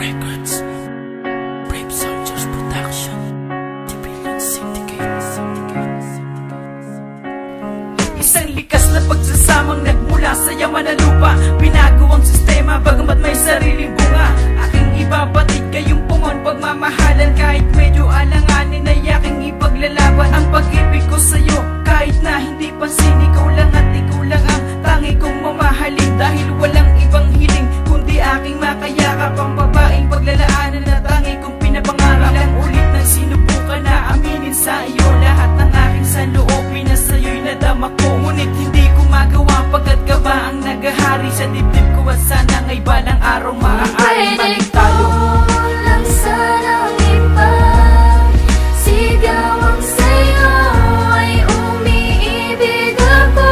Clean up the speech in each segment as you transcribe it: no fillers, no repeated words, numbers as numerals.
Records, Brave Soldiers Production, Tibilon Syndicate. Isang likas na pagsasamang nagmula sa yaman na lupa. Binago ang sistema bagamat may sariling bunga. Aking ibabatid kayong pungon pagmamahalan. Kahit medyo alanganin ay aking ipaglalaban. Ang pag-ibig ko sa'yo kahit na hindi pansin. Ikaw lang at ikaw lang ang tangi kong mamahalin. Dahil walang ibang hiling kundi aking makayakap. Ang babaeng paglalaanan na tangi kong pinapangarap. Ilang ulit nang sinubukan na aminin sa iyo lahat ng aking saloobin na sa'yo'y nadama ko. Ngunit hindi ko magawa pagkat ka ba ang nagahari sa dibdib ko. At sana nga'y balang araw maaaring magtalo. Lang sanang ipagsigaw ang sa'yo ay umiibig ako.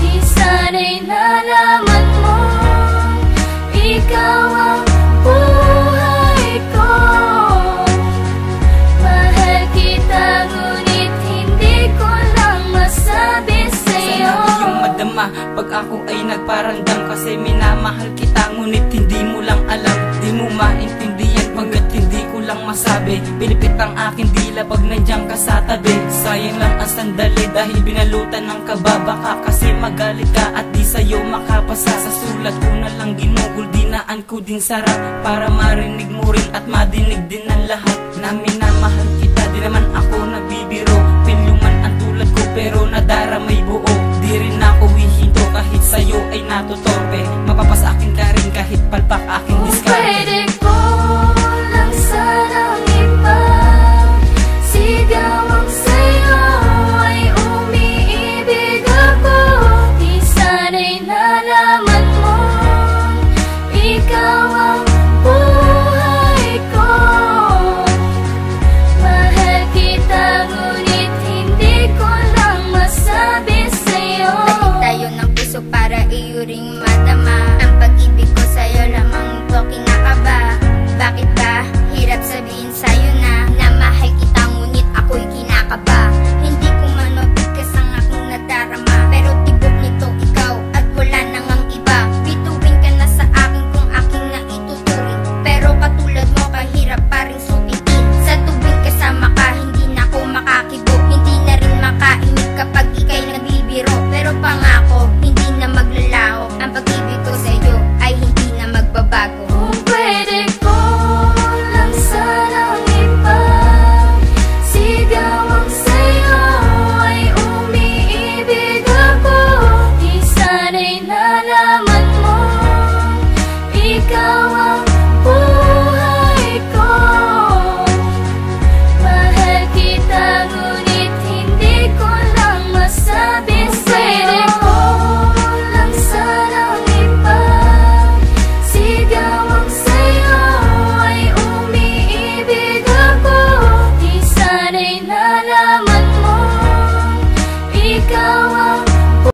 Di sana'y nalaman mo, ikaw ang buhay ko. Mahal kita ngunit hindi ko lang masabi sa'yo. Sana iyong madama pag ako ay nagparandam. Kasi minamahal kita ngunit hindi mo lang alam. Di mo maintindihan pagkat hindi ko lang masabi. Pilipit ang aking dila pag nandiyan ka sa tabi. Sayang lang ang sandali dahil binalutan ng kaba. Baka kasi magalit ka at di sa'yo makapasa. Sa sulat ko na lang ginugol, dinaan ko din sarap para marinig mo rin at madinig din ng lahat na minamahal kita. Di naman ako nabibiro, pilyuman ang tulad ko pero nadaramay buo. Di rin ako hihinto kahit sa'yo ay natutorpe. Mapapasa akin ka rin kahit palpak aking diskarte.